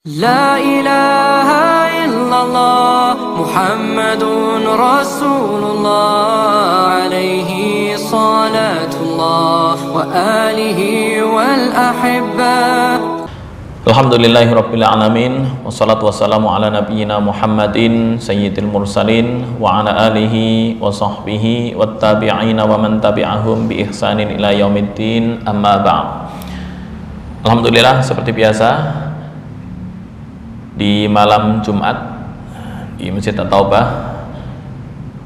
La ilaha illallah Muhammadun Rasulullah alaihi salatullah wa alihi wal ahibba. Alhamdulillahirabbil alamin wassalatu wassalamu ala nabiyyina Muhammadin sayyidil mursalin wa ala alihi wa sahbihi wat tabi'ina wa man tabi'ahum bi ihsanin ila yaumiddin, amma ba'd. Alhamdulillah, seperti biasa di malam Jumat di Masjid At-Taubah,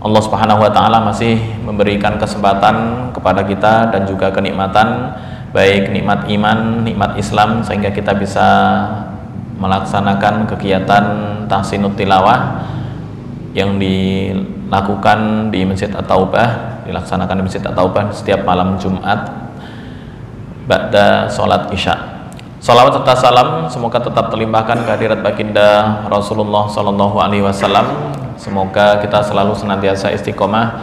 Allah Subhanahu wa taala masih memberikan kesempatan kepada kita dan juga kenikmatan, baik nikmat iman, nikmat Islam, sehingga kita bisa melaksanakan kegiatan tahsinut tilawah yang dilakukan di Masjid At-Taubah, dilaksanakan di Masjid At-Taubah setiap malam Jumat ba'da sholat Isya. Salawat serta salam semoga tetap terlimpahkan kehadirat baginda Rasulullah Sallallahu Alaihi Wasallam. Semoga kita selalu senantiasa istiqomah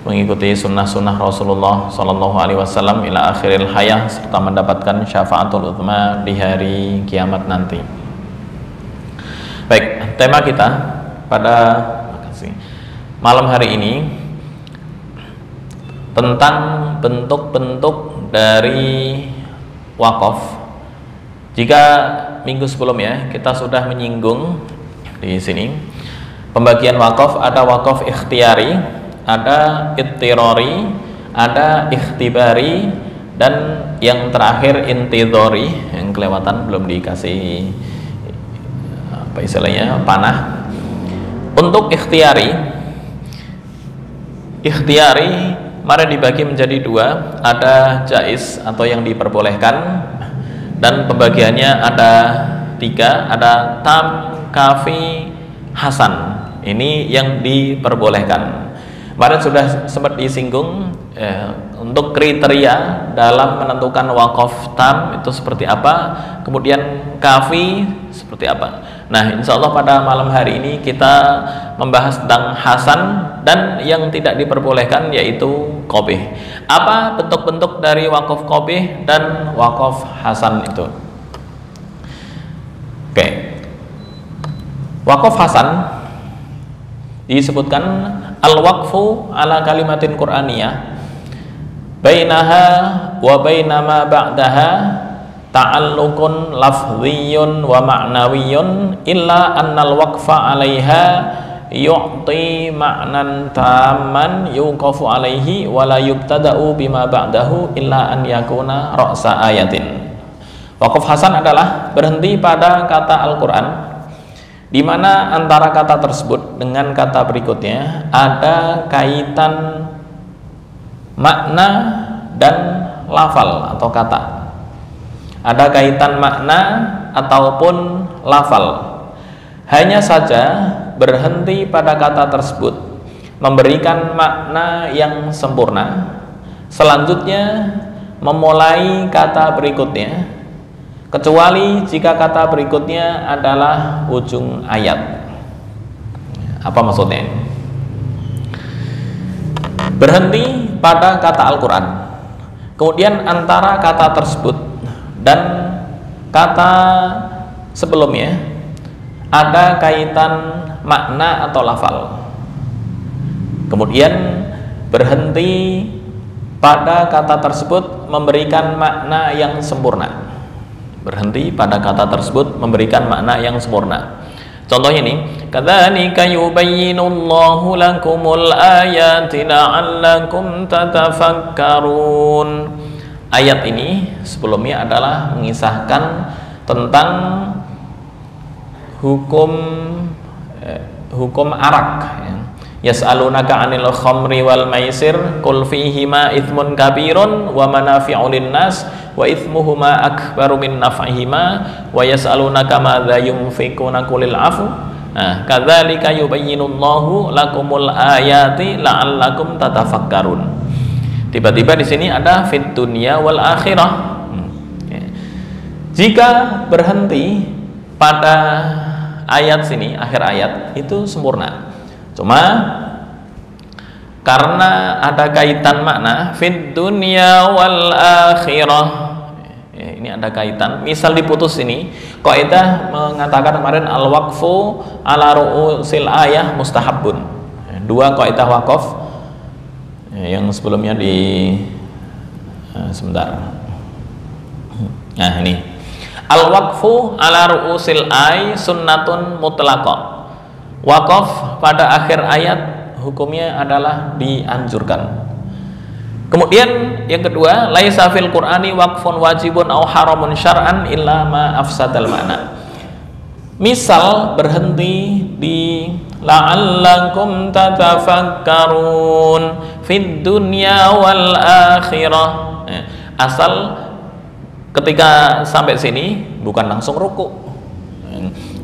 mengikuti sunnah-sunnah Rasulullah Sallallahu Alaihi Wasallam ila akhiril hayah, serta mendapatkan syafaatul utsma di hari kiamat nanti. Baik, tema kita pada malam hari ini tentang bentuk-bentuk dari wakaf. Jika minggu sebelumnya kita sudah menyinggung di sini pembagian wakaf, ada wakaf ikhtiari, ada ittirori, ada ikhtibari, dan yang terakhir intidhori, yang kelewatan belum dikasih apa istilahnya panah. Untuk ikhtiari mari dibagi menjadi dua, ada jaiz atau yang diperbolehkan, dan pembagiannya ada tiga, ada tam, kafi, hasan. Ini yang diperbolehkan. Kemarin sudah sempat disinggung untuk kriteria dalam menentukan wakaf tam itu seperti apa, kemudian kafi seperti apa. Nah, insya Allah pada malam hari ini kita membahas tentang hasan dan yang tidak diperbolehkan, yaitu qobih. Apa bentuk-bentuk dari wakaf qobih dan wakaf hasan itu? Oke. Wakaf hasan disebutkan al-waqfu ala kalimatin qur'aniyah bainaha wa bainama ba'daha ta'alluqun lafdhiyyun wa ma'nawiyyun illa annal waqfa 'alaiha yu'ti ma'nan tamman yuqafu 'alaihi wa la yubtada'u bima ba'dahu illa an yakuna ra'sa ayatin. Waqaf hasan adalah berhenti pada kata Al-Qur'an di mana antara kata tersebut dengan kata berikutnya ada kaitan makna dan lafal atau kata. Ada kaitan makna ataupun lafal. Hanya saja berhenti pada kata tersebut memberikan makna yang sempurna. Selanjutnya memulai kata berikutnya, kecuali jika kata berikutnya adalah ujung ayat. Apa maksudnya? Berhenti pada kata Al-Quran, kemudian antara kata tersebut dan kata sebelumnya ada kaitan makna atau lafal. Kemudian berhenti pada kata tersebut memberikan makna yang sempurna. Berhenti pada kata tersebut memberikan makna yang sempurna. Contohnya ini, kadzalika yubayyinullahu lakumul ayati la'allakum tatafakkarun. Ayat ini sebelumnya adalah mengisahkan tentang hukum arak. Yas'alunaka 'anil khamri wal maisir qul fihima itsmun kabirun wa manafi'u linnas wa itsmuhuma akbaru min naf'ihima wa yas'alunaka madza yunfiquna qulil 'afu. Nah, kadzalika yubayyinullahu lakumul ayati la'allakum tatafakkarun. Tiba-tiba di sini ada fid dunya wal akhirah. Jika berhenti pada ayat sini, akhir ayat itu sempurna. Cuma karena ada kaitan makna fid dunya wal akhirah, Ini ada kaitan. Misal diputus ini, kaidah mengatakan kemarin al-waqfu ala ru'usil ayah mustahabun. Dua kaidah wakaf yang sebelumnya sebentar. Nah, ini al-waqfu ala ru'usil ay sunnatun mutlaqah. Wakaf pada akhir ayat hukumnya adalah dianjurkan. Kemudian yang kedua, laisa fil Qur'ani waqfun wajibun aw haramun syar'an illa ma afsadal makna. Misal berhenti di la'allakum tatafakkarun fid dunya wal akhirah. Asal ketika sampai sini bukan langsung ruku.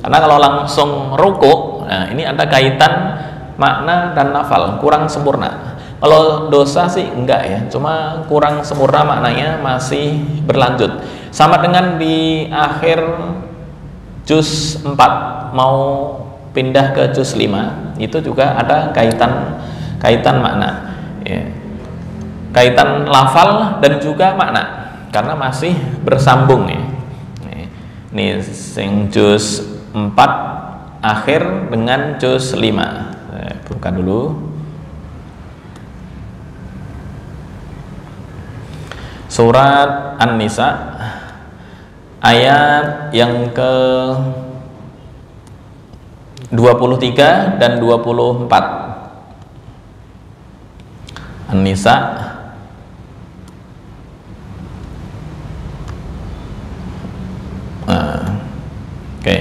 Karena kalau langsung ruku, nah ini ada kaitan makna dan lafal, kurang sempurna. Kalau dosa sih enggak ya, cuma kurang sempurna maknanya, masih berlanjut. Sama dengan di akhir juz 4 mau pindah ke juz 5, itu juga ada kaitan makna ya. Kaitan lafal dan juga makna, karena masih bersambung ya. Ini sing juz 4 akhir dengan juz 5. Buka dulu. Surat An-Nisa ayat yang ke 23 dan 24. An-Nisa oke,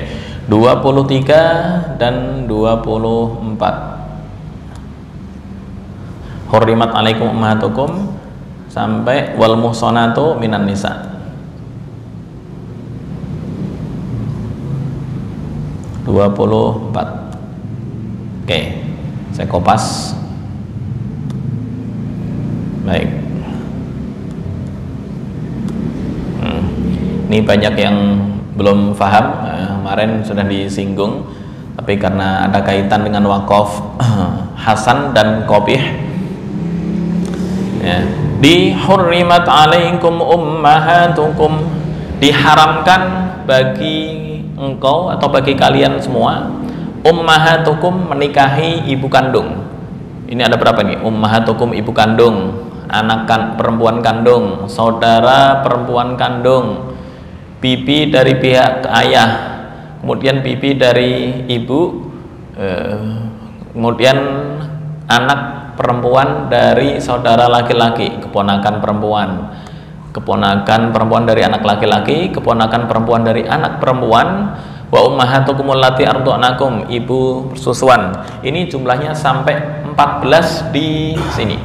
23 dan 24. Hurrimat alaikum ummahatukum sampai wal muhsanatu minan nisa. 24. Oke, saya kopas. Baik. Ini banyak yang belum paham, kemarin sudah disinggung, tapi karena ada kaitan dengan wakaf hasan dan qabih ya. Di hurrimat alaikum ummahatukum, diharamkan bagi engkau atau bagi kalian semua, ummahatukum menikahi ibu kandung. Ini ada berapa nih? Ummahatukum ibu kandung, anak perempuan kandung, saudara perempuan kandung, bibi dari pihak ayah, kemudian bibi dari ibu, kemudian anak perempuan dari saudara laki-laki, keponakan perempuan dari anak laki-laki, keponakan perempuan dari anak perempuan, wa ummahatukumul lati arda'nakum, ibu susuan. Ini jumlahnya sampai 14 di sini.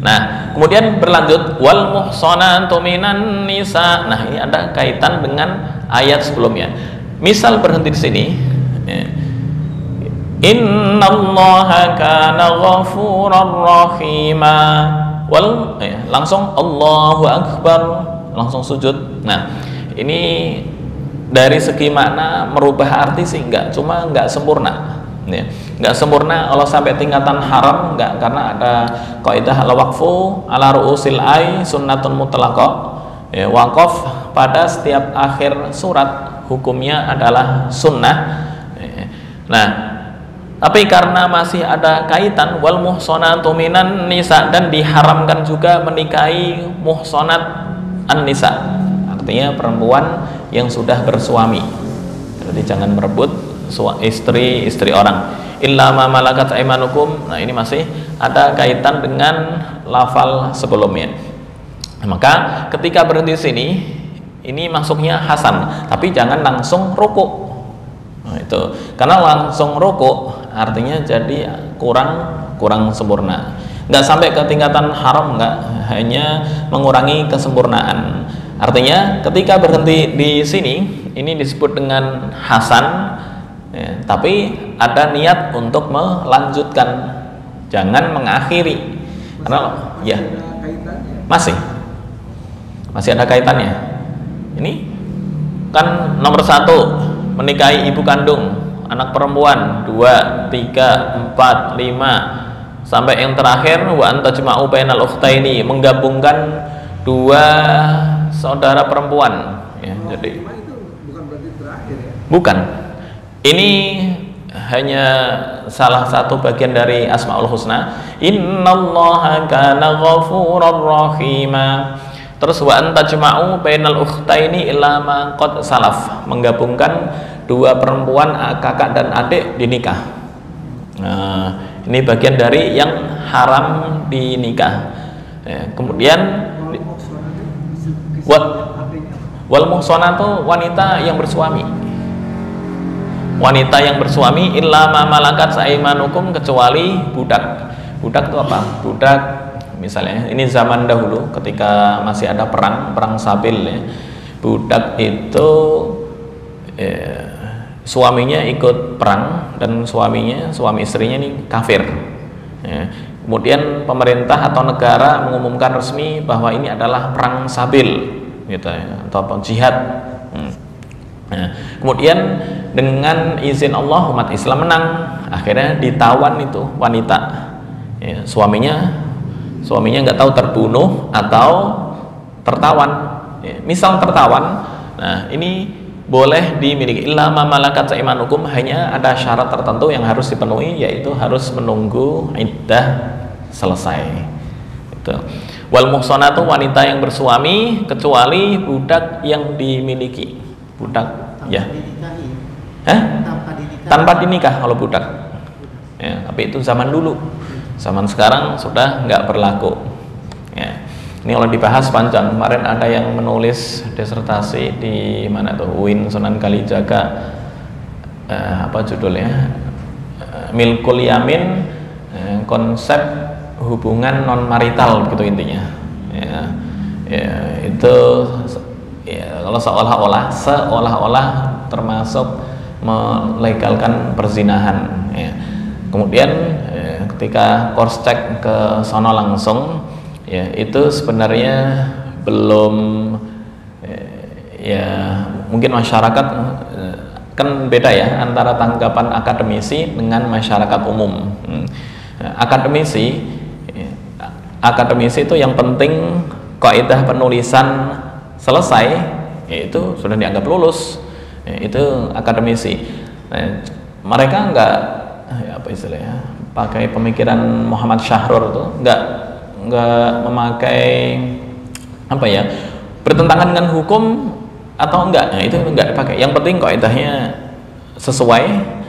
Nah, kemudian berlanjut wal muhsanatu minan nisa. Nah, ini ada kaitan dengan ayat sebelumnya. Misal berhenti di sini. Innallaha kana ghafurar rahima. Langsung Allahu Akbar, langsung sujud. Nah, ini dari segi makna merubah arti sih enggak, cuma enggak sempurna ya. Enggak sempurna kalau sampai tingkatan haram enggak, karena ada kaidah al-waqfu ala ru'usil ay sunnatun mutlaqah ya. Wakaf pada setiap akhir surat hukumnya adalah sunnah ya. Nah, tapi karena masih ada kaitan wal muhsanatu minan nisa, dan diharamkan juga menikahi muhsanat an-nisa, artinya perempuan yang sudah bersuami. Jadi jangan merebut istri orang. Illa ma malakat aimanukum. Nah, ini masih ada kaitan dengan lafal sebelumnya. Maka ketika berhenti sini, ini masuknya hasan, tapi jangan langsung ruku. Nah, itu karena langsung ruku artinya jadi kurang sempurna. Nggak sampai ke tingkatan haram, nggak, hanya mengurangi kesempurnaan. Artinya ketika berhenti di sini, ini disebut dengan hasan ya, tapi ada niat untuk melanjutkan, jangan mengakhiri. Karena ya masih ada kaitannya. Ini kan nomor 1 menikahi ibu kandung, anak perempuan 2, 3, 4, 5 sampai yang terakhir wa antajma'u bainal ukhtaini, menggabungkan dua saudara perempuan ya. Jadi itu bukan berarti terakhir ya. bukan. Ini hanya salah satu bagian dari Asmaul Husna. Innallaha kana ghafurar rahima. Terus wa antajma'u bainal ukhtaini illa ma qad salaf, menggabungkan dua perempuan kakak dan adik dinikah. Nah, ini bagian dari yang haram dinikah. Ya, kemudian wal muhsanatu wanita yang bersuami. Wanita yang bersuami illa ma malakat aimanukum, kecuali budak. Budak itu apa? Budak misalnya ini zaman dahulu ketika masih ada perang Sabil ya. Budak itu suaminya ikut perang dan suami istrinya ini kafir ya. Kemudian pemerintah atau negara mengumumkan resmi bahwa ini adalah perang Sabil gitu ya, atau jihad. Nah, kemudian dengan izin Allah umat Islam menang, akhirnya ditawan itu wanita ya, suaminya nggak tahu terbunuh atau tertawan ya. Misal tertawan, nah ini boleh dimiliki illa ma malakat aimanukum, hanya ada syarat tertentu yang harus dipenuhi, yaitu harus menunggu iddah selesai itu. Wal muhsanatu wanita yang bersuami kecuali budak yang dimiliki. Budak ya tanpa dinikah kalau budak ya, tapi itu zaman dulu. Zaman sekarang sudah nggak berlaku ya. Ini kalau dibahas panjang. Kemarin ada yang menulis disertasi di mana tuh, UIN Sunan Kalijaga, apa judulnya, Milkul Yamin, konsep hubungan non marital gitu intinya ya, ya itu ya, kalau seolah-olah termasuk melegalkan perzinahan ya. Kemudian ketika cross check ke sono langsung ya, itu sebenarnya belum ya, mungkin masyarakat kan beda ya antara tanggapan akademisi dengan masyarakat umum. Akademisi itu yang penting kaidah penulisan selesai, yaitu sudah dianggap lulus ya, itu akademisi. Nah, mereka enggak ya, apa istilahnya, pakai pemikiran Muhammad Syahrur tuh, enggak memakai apa ya, bertentangan dengan hukum atau enggak, nah, itu enggak dipakai. Yang penting kaidahnya sesuai,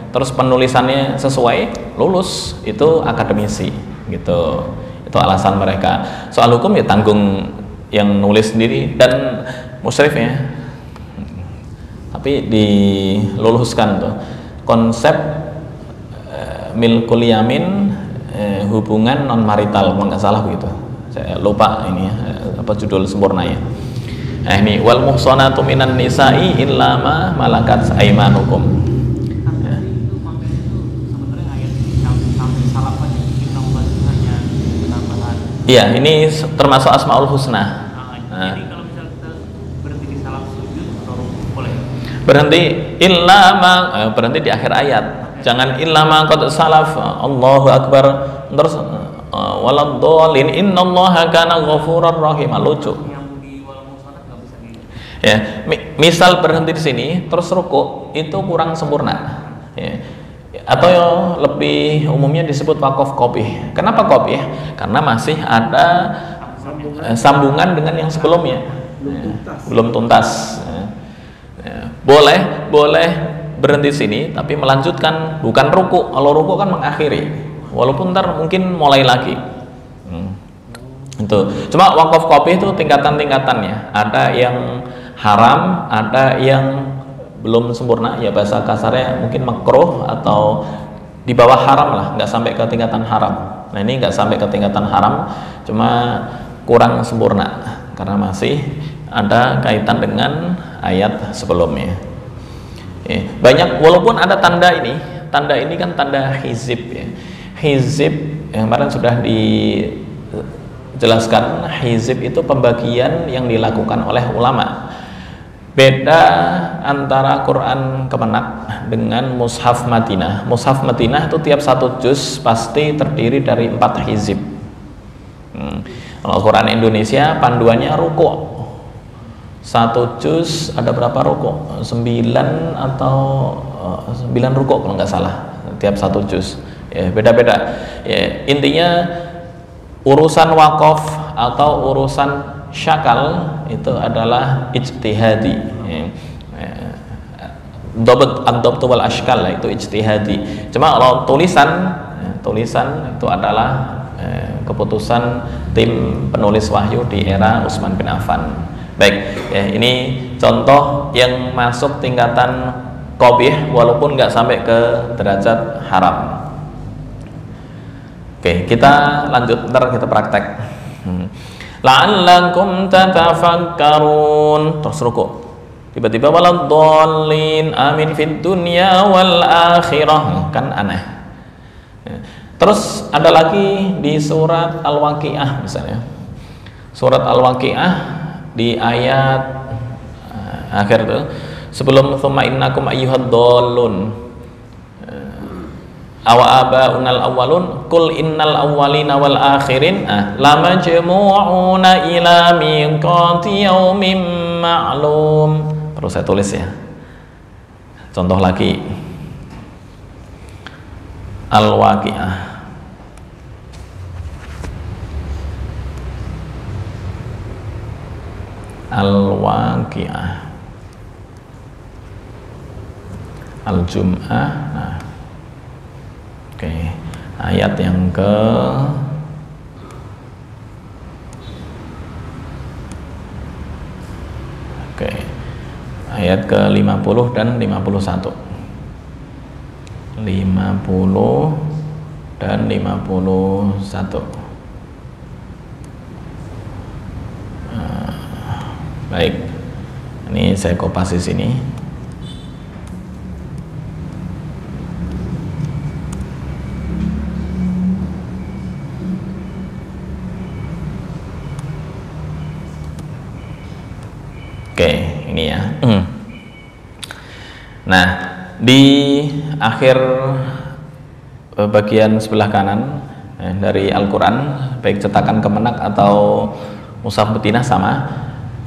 terus penulisannya sesuai, lulus, itu akademisi gitu. Itu alasan mereka. Soal hukum ya tanggung yang nulis sendiri dan musyrifnya, tapi diluluskan tuh konsep milkul yamin, hubungan non marital, kalau nggak salah begitu. Saya lupa ini apa judul sempurnanya. Nah ini wal muhsanatu minan nisa'i illa ma malakat aimanukum. Iya, ini termasuk Asmaul Husna. Jadi kalau misalnya kita berhenti di salam sujud atau boleh? Berhenti berhenti di akhir ayat. Jangan illa ma qad salaf, Allahu akbar, terus waladhdallin innallaha kana ghafurar rahim. Lucu. Yang di wal muhsanat enggak bisa di. Ya, misal berhenti di sini terus ruku, itu kurang sempurna. Ya. Atau lebih umumnya disebut wakaf qopih. Kenapa qopih? Karena masih ada sambungan dengan yang sebelumnya, belum tuntas. Boleh berhenti sini, tapi melanjutkan, bukan ruku. Kalau ruku kan mengakhiri, walaupun ntar mungkin mulai lagi. Itu. Cuma wakaf qopih itu tingkatan-tingkatannya. Ada yang haram, ada yang belum sempurna, ya bahasa kasarnya mungkin makruh atau di bawah haram lah, nggak sampai ke tingkatan haram. Nah ini nggak sampai ke tingkatan haram, cuma kurang sempurna karena masih ada kaitan dengan ayat sebelumnya. Banyak, walaupun ada tanda ini kan tanda hizib ya. Hizib yang kemarin sudah dijelaskan, hizib itu pembagian yang dilakukan oleh ulama. Beda antara Quran Kemenak dengan Mushaf Madinah. Mushaf Madinah itu tiap satu juz pasti terdiri dari 4 hizib. Kalau Quran Indonesia panduannya ruku'. 1 juz ada berapa rukuk? 9 atau 9 rukuk kalau nggak salah tiap 1 juz. Ya, beda-beda. Ya, intinya urusan wakaf atau urusan syakal itu adalah ijtihadi. Ya. Ad-dhabt wal ashkal itu ijtihadi. Cuma kalau tulisan itu adalah keputusan tim penulis wahyu di era Utsman bin Affan. Baik, ya, ini contoh yang masuk tingkatan qabih walaupun nggak sampai ke derajat haram. Oke, kita lanjut, ntar kita praktek. La'allakum tatafakkarun. Terus rukuk. Tiba-tiba waladdallin amin fid dunya wal akhirah. Kan aneh. Terus ada lagi di surat Al-Waqiah misalnya. Surat Al-Waqiah di ayat akhir tuh, sebelum thumma innakum ayyuhad dhallun awa abaunal awwalun qul innal awwalina wal akhirin lamajmu'una ila miqati yaumin ma'lum. Perlu saya tulis ya. Contoh lagi Al-Waqiah. Al-Waqiah. Al-Jum'ah. Nah. Oke, ayat yang ke ayat ke 50 dan 51. 50 dan 51. Baik, ini saya kopas di sini. Oke, ini ya. Nah, di akhir bagian sebelah kanan dari Al-Quran, baik cetakan Kemenak atau Mushaf Betinah sama,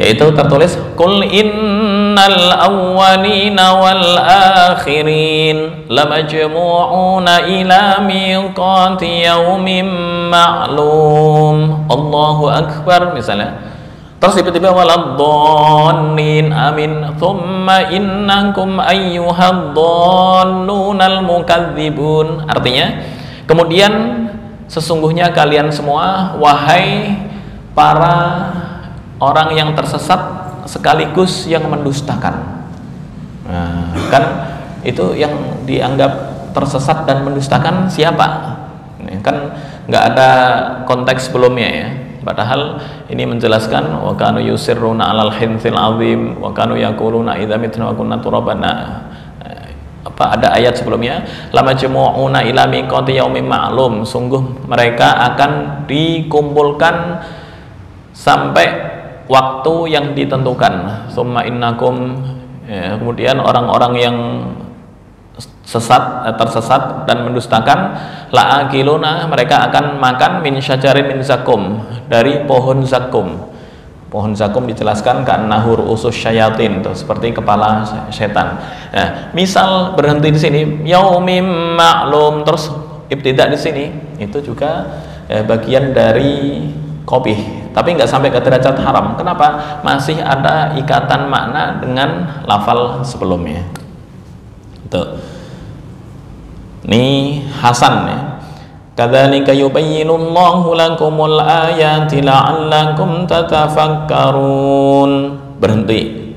yaitu tertulis Qul innal awwalina wal akhirin lamajmu'una ila miqati yaumin ma'lum. Allahu Akbar misalnya. Terus tiba-tiba waladdallin amin thumma innakum ayyuhadhdallunal mukadzibun. Artinya, kemudian sesungguhnya kalian semua wahai para orang yang tersesat sekaligus yang mendustakan. Nah, kan itu yang dianggap tersesat dan mendustakan siapa? Kan nggak ada konteks sebelumnya ya. Padahal ini menjelaskan wa kanu yusirruna 'alal hinthil 'azim wa kanu yaquluna idza mitna wa kunna turaban. Ada ayat sebelumnya lamajmu'una ila miqati yaumin ma'lum, sungguh mereka akan dikumpulkan sampai waktu yang ditentukan. Summa innakum, ya, kemudian orang-orang yang tersesat dan mendustakan la'akiluna, mereka akan makan min syajarin min zakum, dari pohon zakum. Pohon zakum dijelaskan kan nahur usus syayatin, tuh, seperti kepala setan. Nah, misal berhenti di sini yaumim ma'lum, terus ibtidak di sini, itu juga bagian dari qabih, tapi nggak sampai ke derajat haram. Kenapa? Masih ada ikatan makna dengan lafal sebelumnya. Tuh. Ini Hasan ya. Kadzalika yubayyinullahu lakumul ayati la'allakum tatafakkarun. Berhenti.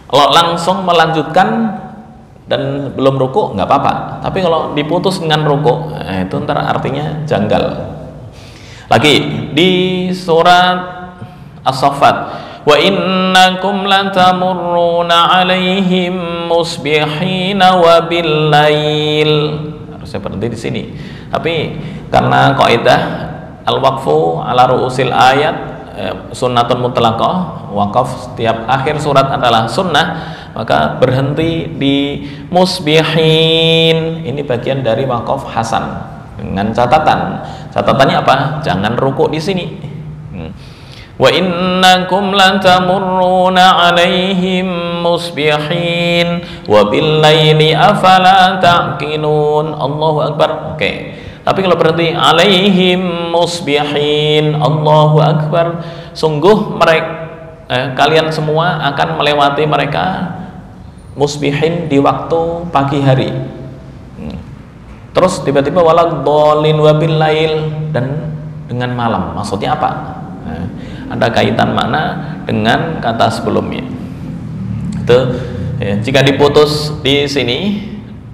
Kalau langsung melanjutkan dan belum ruku nggak apa-apa. Tapi kalau diputus dengan ruku, itu ntar artinya janggal. Lagi di surat As-Saffat, wa innakum latamurruna 'alaihim musbihina wa bil-lail. Harusnya berhenti di sini. Tapi karena kaidah al-waqfu ala ru'usil ayat sunnatun mutlaqah, wakaf setiap akhir surat adalah sunnah, maka berhenti di musbihin. Ini bagian dari wakaf hasan dengan catatan. Catatannya apa? Jangan ruku di sini. Wa innakum lantamurruna 'alaihim musbihin wa bil laili afala ta'qilun. Allahu akbar. Oke. Tapi kalau berarti 'alaihim musbihin, Allahu akbar, sungguh mereka kalian semua akan melewati mereka musbihin di waktu pagi hari. Terus tiba-tiba waladhdallin wa bil lail, dan dengan malam. Maksudnya apa? Ada kaitan makna dengan kata sebelumnya. Itu ya, jika diputus di sini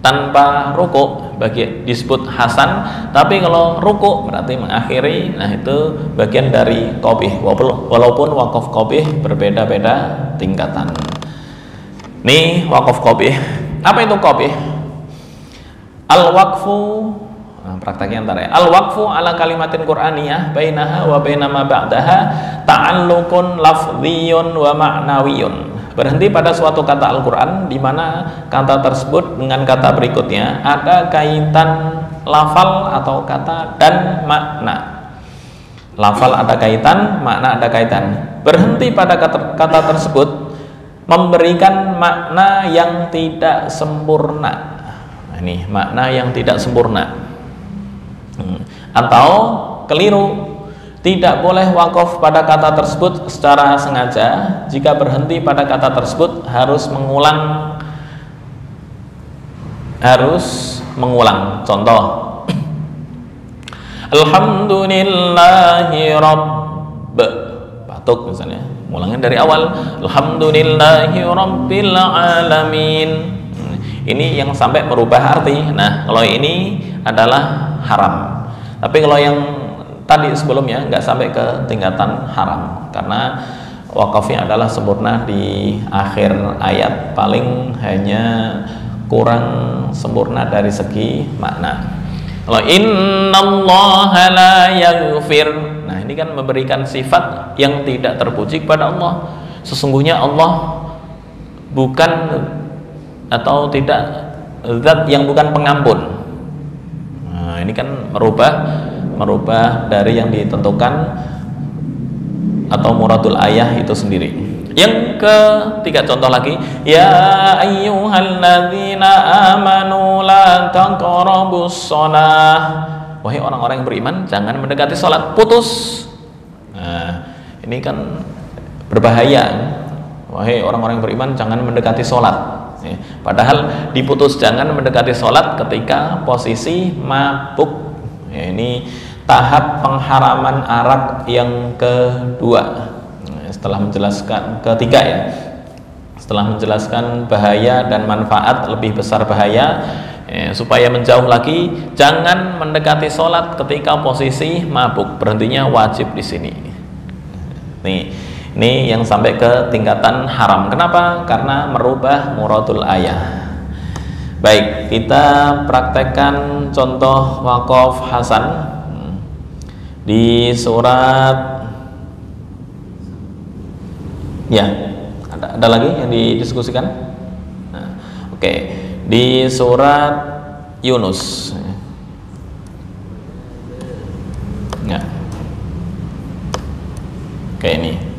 tanpa ruku disebut hasan, tapi kalau ruku berarti mengakhiri. Nah, itu bagian dari qabih, walaupun waqaf qabih berbeda-beda tingkatan. Nih waqaf qabih. Apa itu qabih? Al-waqfu, prakteknya ntar ya. Al-waqfu ala kalimatin qur'aniyah bainaha wa baina ma ba'daha ta'alluqun lafdhiyun wa ma'nawiyun. Berhenti pada suatu kata Al-Qur'an di mana kata tersebut dengan kata berikutnya ada kaitan lafal atau kata dan makna. Lafal ada kaitan, makna ada kaitan. Berhenti pada kata tersebut memberikan makna yang tidak sempurna. Nah, ini makna yang tidak sempurna. Atau keliru, tidak boleh wakaf pada kata tersebut secara sengaja. Jika berhenti pada kata tersebut harus mengulang. Contoh, alhamdulillahi rabb, batuk misalnya, mulangnya dari awal, alhamdulillahi rabbil alamin. Ini yang sampai merubah arti. Nah, kalau ini adalah haram. Tapi kalau yang tadi sebelumnya nggak sampai ke tingkatan haram, karena wakafnya adalah sempurna di akhir ayat, paling hanya kurang sempurna dari segi makna. Kalau innallaha la yaghfir, nah ini kan memberikan sifat yang tidak terpuji kepada Allah. Sesungguhnya Allah bukan atau tidak zat yang bukan pengampun. Nah, ini kan merubah dari yang ditentukan atau muradul ayah itu sendiri. Yang ketiga, contoh lagi, ya ayyuhalladzina amanu la taqrabus shalah. Wahai orang-orang yang beriman, jangan mendekati salat. Putus. Nah, ini kan berbahaya. Wahai orang-orang yang beriman, jangan mendekati salat. Padahal diputus jangan mendekati sholat ketika posisi mabuk. Ya, ini tahap pengharaman arak yang kedua. Setelah menjelaskan ketiga ya, setelah menjelaskan bahaya dan manfaat, lebih besar bahaya, supaya menjauh lagi, jangan mendekati sholat ketika posisi mabuk. Berhentinya wajib di sini. Ini yang sampai ke tingkatan haram. Kenapa? Karena merubah muradul ayah. Baik, kita praktekkan contoh wakaf hasan di surat. Ya, ada lagi yang didiskusikan? Nah, oke, di surat Yunus. Ya. Oke, ini.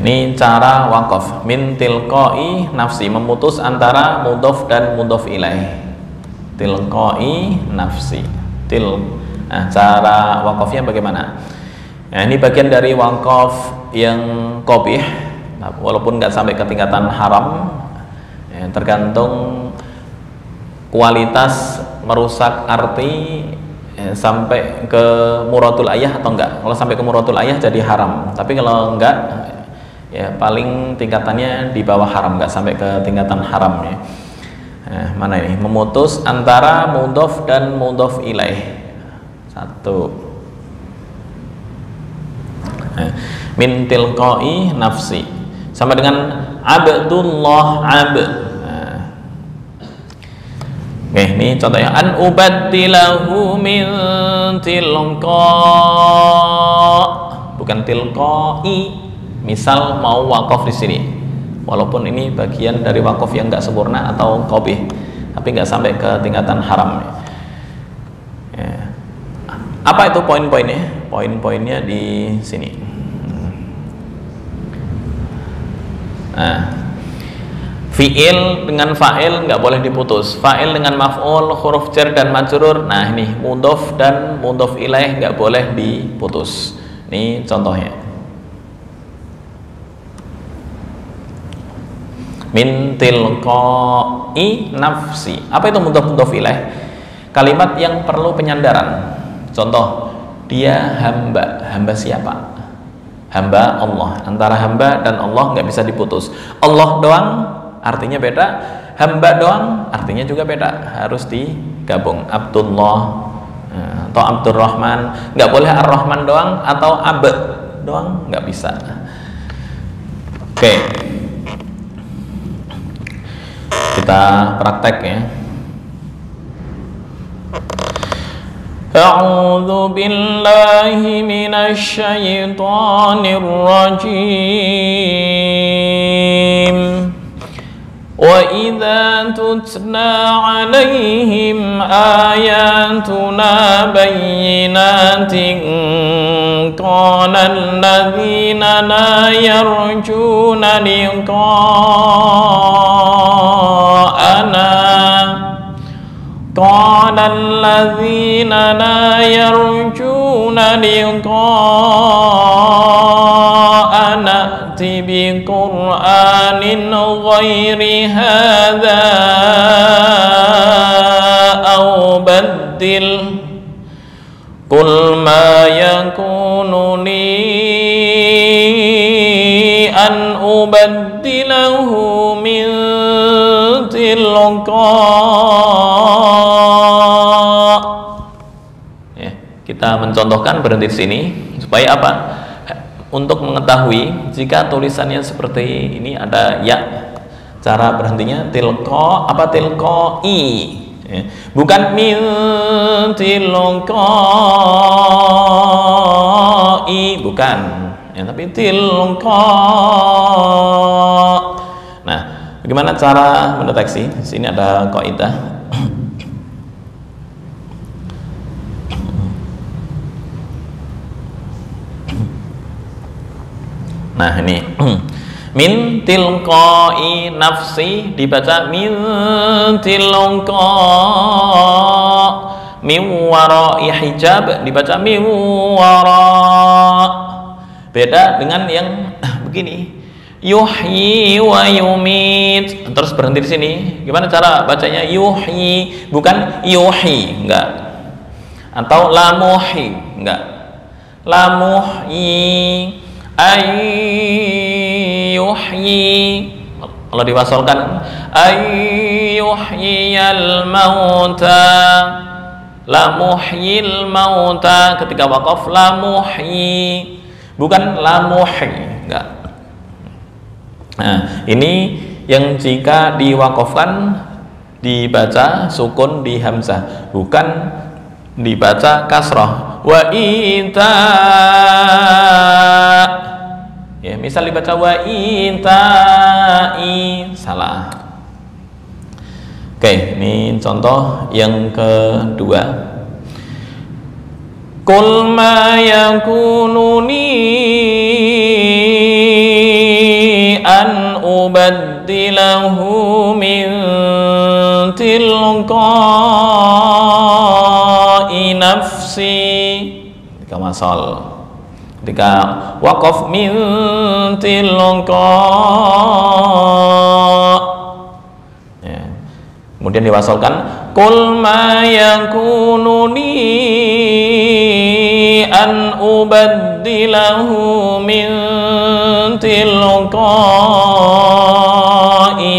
Ini cara wakaf min tilqai nafsi, memutus antara mudhof dan mudhof ilaih. Tilqai nafsi. Nah, cara wakafnya bagaimana? Nah, ini bagian dari wakaf yang qabih, walaupun nggak sampai ke tingkatan haram, ya, tergantung kualitas merusak arti, ya, sampai ke muradul ayah atau enggak. Kalau sampai ke muradul ayah jadi haram, tapi kalau enggak, ya paling tingkatannya di bawah haram, nggak sampai ke tingkatan haram ya. Nah, mana ini? Memutus antara mudhof dan mudhof ilaih. Satu. Nah, min tilqai nafsi sama dengan abdullah abd. Nah. Oke, ini contohnya an ubaddilahu min tilqa, bukan tilqai. Misal mau wakaf di sini, walaupun ini bagian dari wakaf yang nggak sempurna atau qabih, tapi nggak sampai ke tingkatan haram. Ya. Apa itu poin-poinnya? Poin-poinnya di sini. Nah, fi'il dengan fa'il nggak boleh diputus. Fa'il dengan maf'ul, huruf jar dan majrur. Nah ini mudhof dan mudhof ilaih nggak boleh diputus. Ini contohnya. Min tilqa'i nafsi. Apa itu mudhof ilaih? Kalimat yang perlu penyandaran. Contoh, dia hamba. Hamba siapa? Hamba Allah. Antara hamba dan Allah nggak bisa diputus. Allah doang artinya beda, hamba doang artinya juga beda, harus digabung. Abdullah atau Abdurrahman, nggak boleh Ar-Rahman doang atau Ab doang, nggak bisa. Oke, kita praktek ya. A'udzu billahi minasy syaithanir rajim. Wa idza tutla 'alaihim ayatuna bayyinatin qala alladziina la yarjuna liqa'ana قال الذين لا يرجون لقاءنا ائت بقرآن غير هذا أو بدل قل ما يكون لي أن أبدله من Kita mencontohkan berhenti di sini supaya apa? Untuk mengetahui jika tulisannya seperti ini ada ya, cara berhentinya tilqa apa tilqai, ya. Bukan min tilqai, bukan ya, tapi tilqa. Nah, bagaimana cara mendeteksi? Di sini ada kaidah. Nah ini min tilqai nafsi dibaca min tilqa, min wara'i hijab dibaca min wara. Beda dengan yang begini, yuhyi wa yumit. Terus berhenti di sini. Gimana cara bacanya? Yuhyi, bukan yuhyi, enggak. Atau la muhyi, enggak. La muhyi ayyuhyi, kalau diwasalkan ayyuhyiyal mauta, la muhyil mauta. Ketika waqaf la muhyi, bukan la muhyi, enggak. Nah ini yang jika diwaqafkan dibaca sukun di hamzah, bukan dibaca kasrah. Wa ita, ya misal dibaca wa itai, salah. Oke, ini contoh yang kedua. Qul ma yakunu li an ubaddilahu min tilqa'i nafsi. Ketika masal, ketika waqaf min tilqa, ya. Kemudian diwasalkan qul ma yakunu li an ubaddilahu min tilqa'i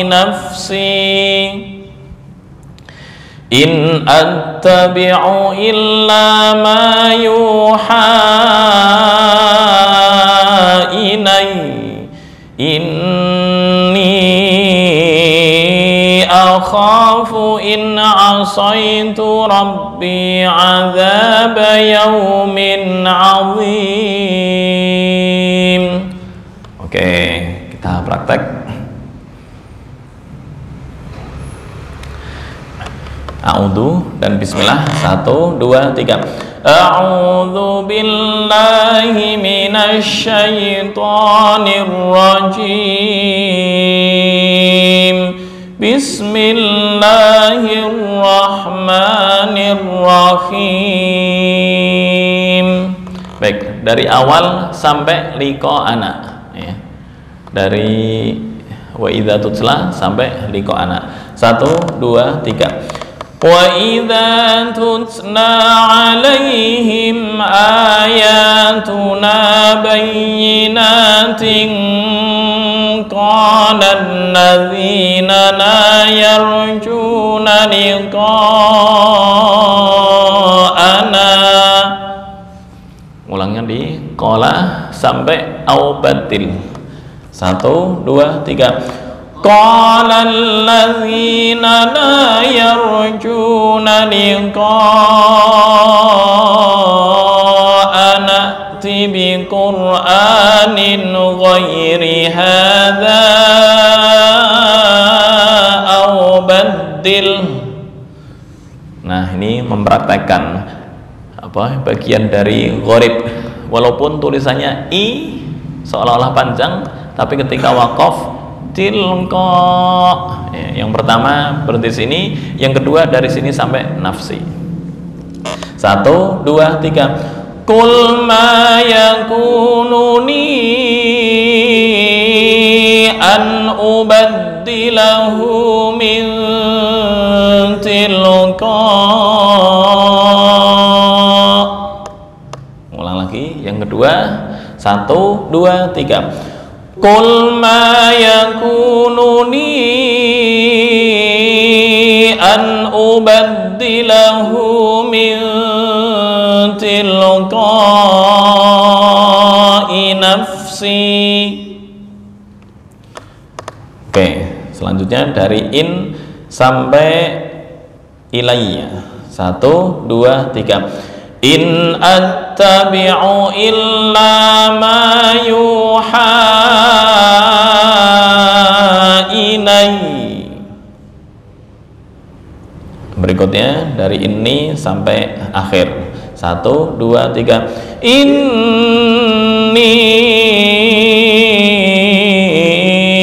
nafsi in attabi'u illa ma yuha ilai inni akhafu in asaitu rabbi azab yaumin azim. Oke, kita praktek. A'udzu dan bismillah. 1, 2, 3. A'udzu billahi minasy syaithanir rajim. Bismillahirrahmanirrahim. Baik, dari awal sampai liqa anak ya. Dari wa idza tutla sampai liqa anak. 1, 2, 3. Wa idza tutla alaihim ayatuna bayyinatin qala alladzina la yarjuna liqa'ana. Ulangnya di qala sampai au batil. 1, 2, 3. Qala alladzina la yarjuna liqa'ana ati bi qur'anin ghairi hadza aw baddil. Nah, ini mempraktekkan apa bagian dari gharib, walaupun tulisannya i seolah-olah panjang, tapi ketika waqaf tilqa ya, yang pertama berhenti sini, yang kedua dari sini sampai nafsi. 1, 2, 3. Qul ma yakunu li an ubaddilahu min tilqa. Ulang lagi yang kedua. 1, 2, 3. Qul ma yakunu li an ubaddilahu min tilqa'i nafsi. Oke, selanjutnya dari in sampai ilayya. 1, 2, 3. In attabi'u illa ma yuha ilai. Berikutnya dari ini sampai akhir. 1, 2, 3. Inni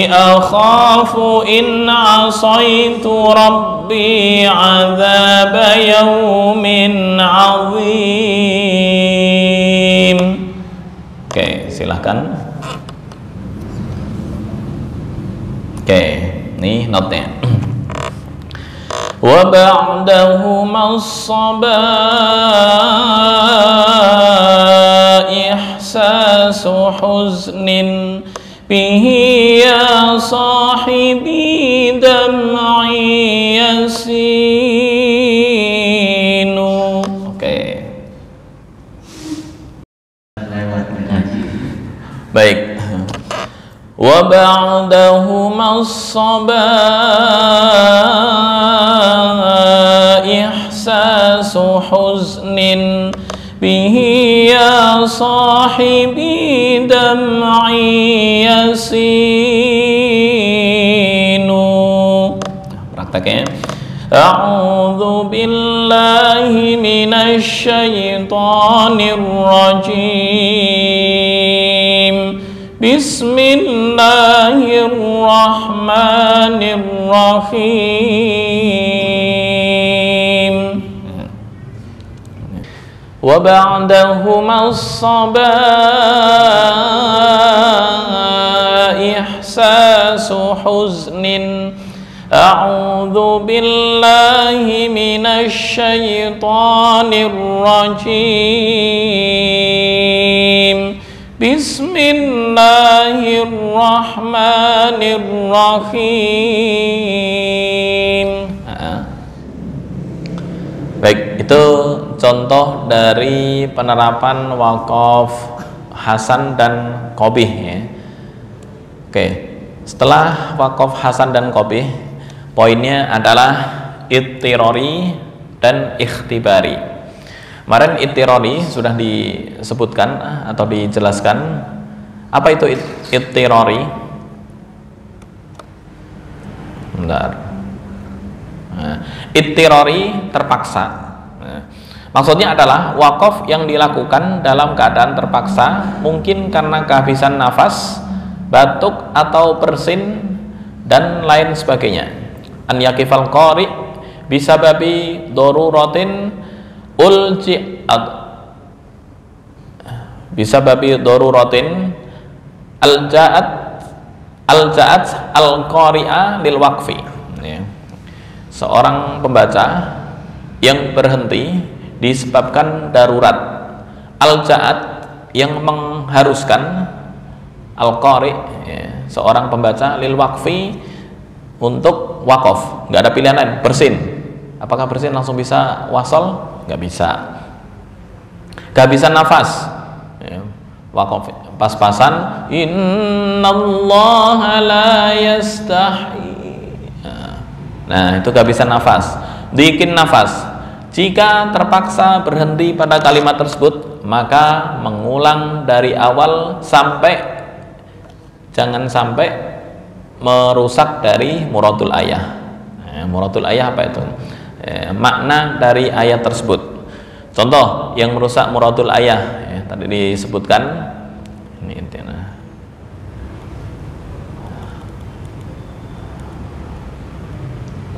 akhafu in asaitu rabbi azab yaumin azim. Oke, silahkan. Oke, ini notnya. Wa ba'dahuma as-sabah ihsasu huznin bihi ya sahibi dam'i yasinu. Oke. Baik. Wa ba'dahuma as-sabah ihsasu huznin bihi ya sahibi dam'i yasinu. Prakteknya. A'udzu billahi minasy syaithanir rajim. Bismillahirrahmanirrahim. Wa ba'dahuma as-sabah ihsasu huznin. A'udzu billahi minasy syaithanir rajim. Bismillahirrahmanirrahim. Baik, itu contoh dari penerapan waqaf hasan dan qabih ya. Oke, setelah waqaf hasan dan qabih, poinnya adalah ittirari dan ikhtibari. Kemarin ittirari sudah disebutkan atau dijelaskan. Apa itu ittirari? Bentar. Ittirori, terpaksa. Maksudnya adalah wakaf yang dilakukan dalam keadaan terpaksa, mungkin karena kehabisan nafas, batuk atau bersin dan lain sebagainya. An yakifal qari bisababi daruratin ulji'at bisababi daruratin alja'at al-qari'a lil waqfi. Seorang pembaca yang berhenti disebabkan darurat, al-ja'at yang mengharuskan, al-qari seorang pembaca lil waqfi untuk wakaf, nggak ada pilihan lain. Bersin, apakah bersin langsung bisa wasol? Nggak bisa. Kehabisan nafas, wakaf pas-pasan, innallaha la yastahi. Nah, itu kehabisan nafas. Bikin nafas. Jika terpaksa berhenti pada kalimat tersebut, maka mengulang dari awal jangan sampai merusak dari muradul ayah. Muradul ayah apa itu? Makna dari ayat tersebut. Contoh yang merusak muradul ayah, tadi disebutkan ini intinya.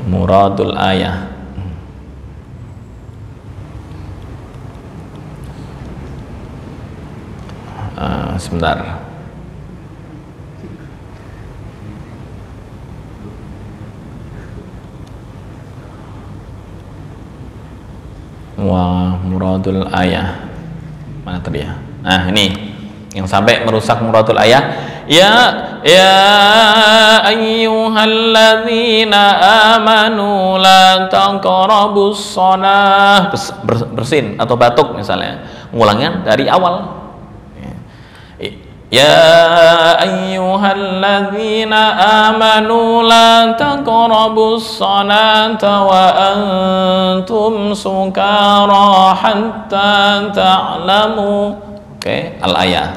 Muradul ayah. Sebentar. Wa muradul ayah. Mana tadi ya? Nah, ini yang sampai merusak muradul ayah. Ya ayyuhalladzina amanu la taqrabus shalah. Bersin atau batuk misalnya, ngulangnya dari awal. Ya ayyuhalladzina amanu la taqrabus salata wa antum sukara hatta ta'lamu. Oke, al-ayah.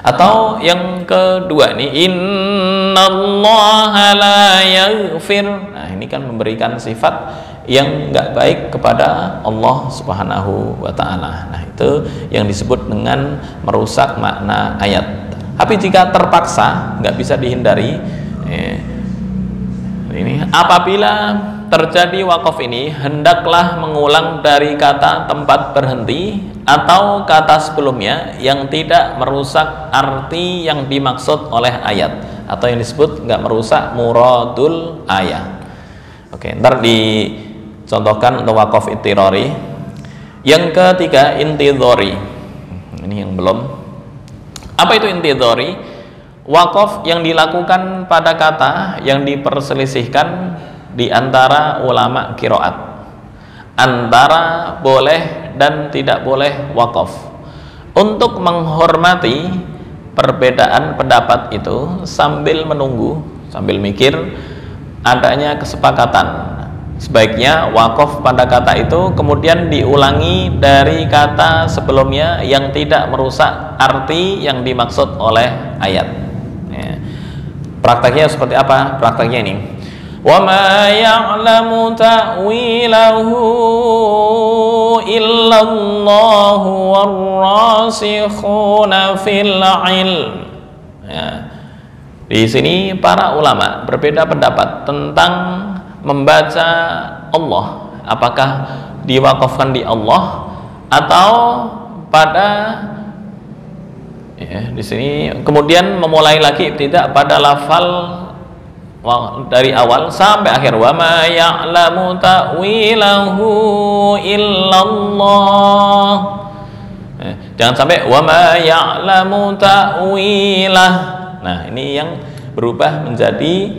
Atau yang kedua nih, innallaha la yaghfir. Nah, ini kan memberikan sifat yang enggak baik kepada Allah Subhanahu wa taala. Nah, itu yang disebut dengan merusak makna ayat. Tapi jika terpaksa, nggak bisa dihindari, ini apabila terjadi wakaf ini, hendaklah mengulang dari kata tempat berhenti atau kata sebelumnya yang tidak merusak arti yang dimaksud oleh ayat, atau yang disebut nggak merusak muradul ayat. Oke, ntar dicontohkan untuk wakaf ittirori. Yang ketiga, intidhori. Ini yang belum. Apa itu intidhori? Wakaf yang dilakukan pada kata yang diperselisihkan di antara ulama qiraat, antara boleh dan tidak boleh wakaf. Untuk menghormati perbedaan pendapat itu sambil menunggu, sambil mikir adanya kesepakatan, sebaiknya wakaf pada kata itu kemudian diulangi dari kata sebelumnya yang tidak merusak arti yang dimaksud oleh ayat. Prakteknya seperti apa? Prakteknya ini, wa ma ya'lamu ta'wilahu illallahu warrasikhuna fil ilm. Di sini para ulama berbeda pendapat tentang membaca Allah, apakah diwakafkan di Allah atau pada di sini kemudian memulai lagi tidak pada lafal dari awal sampai akhir, wa ma ya'lamu ta'wilahu illallah. Jangan sampai wa ma ya'lamu ta'wilah. Nah, ini yang berubah menjadi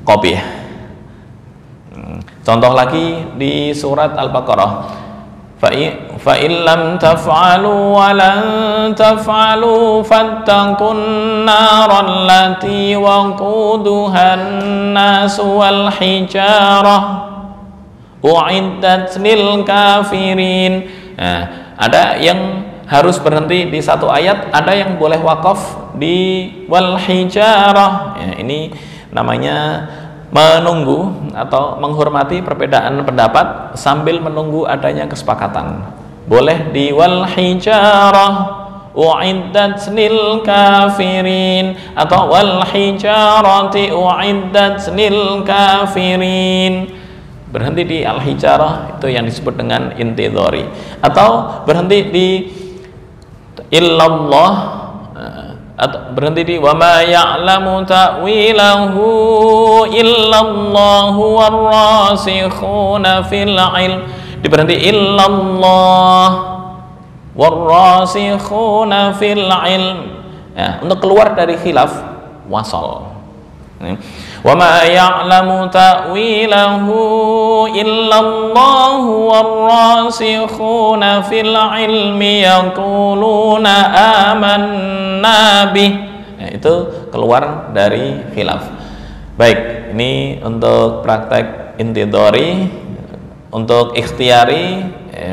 qabih. Contoh lagi di surat Al-Baqarah, fa in lam taf'alu wa lan taf'alu fattaqun naral lati waquduhan nas wal hijarah u'iddat lil kafirin. Nah, ada yang harus berhenti di satu ayat, ada yang boleh wakaf di wal hijarah. Ini namanya menunggu atau menghormati perbedaan pendapat sambil menunggu adanya kesepakatan. Boleh di wal hijarah u'iddat lil kafirin atau wal hijarati u'iddat lil kafirin. Berhenti di al hijarah itu yang disebut dengan intidhari, atau berhenti di illallah, atau berhenti di wa ma ya'lamu ta'wilahu illallahu warrasikhuna fil ilm, diberhenti illallah warrasikhuna fil ilm, ya, untuk keluar dari khilaf wasal. Wa ma ya'lamu ta'wilahu illallahu warrasikhuna fil ilmi yaquluna amanna bih, ya, itu keluar dari khilaf. Baik, ini untuk praktek intidhari. Untuk ikhtiyari,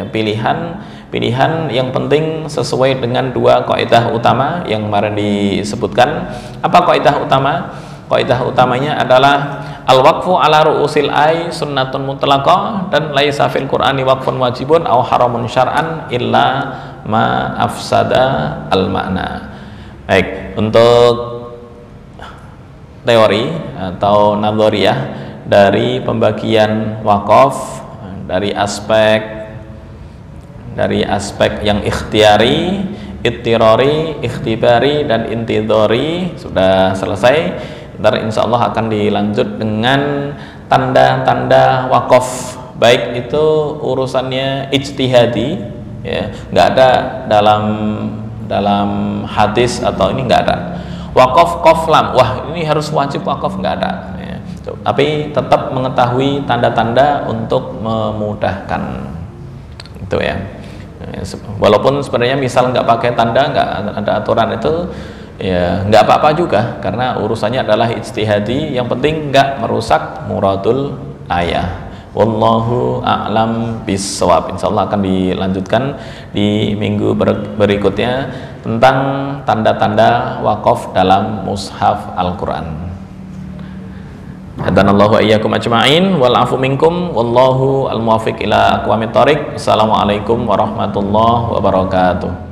pilihan yang penting sesuai dengan dua kaidah utama yang kemarin disebutkan. Apa kaidah utama? Kaidah utamanya adalah al-waqfu ala ru'usil ay sunnatun mutlaqah, dan laisa fil qur'ani waqfun wajibun aw haramun syar'an illa ma afsada al-ma'na. Baik, untuk teori atau nadhariyah dari pembagian wakaf dari aspek yang ikhtiyari, ittirari, ikhtibari, dan intidhari sudah selesai. Ntar insya Allah akan dilanjut dengan tanda-tanda wakaf, baik itu urusannya ijtihadi, ya, nggak ada dalam hadis atau ini nggak ada. Wakaf qaflam, wah ini harus wajib wakaf, nggak ada, ya. Tapi tetap mengetahui tanda-tanda untuk memudahkan itu, ya. Walaupun sebenarnya misal nggak pakai tanda, nggak ada aturan itu, ya nggak apa-apa juga, karena urusannya adalah ijtihadi, yang penting nggak merusak muradul ayah. Wallahu a'lam bissawab. Insyaallah akan dilanjutkan di minggu berikutnya tentang tanda-tanda wakaf dalam mushaf Al-Qur'an. Hadanallahu wa iyyakum ajma'in wal afu minkum wallahu al-muwaffiq ila aqwamit thoriq. Assalamualaikum warahmatullahi wabarakatuh.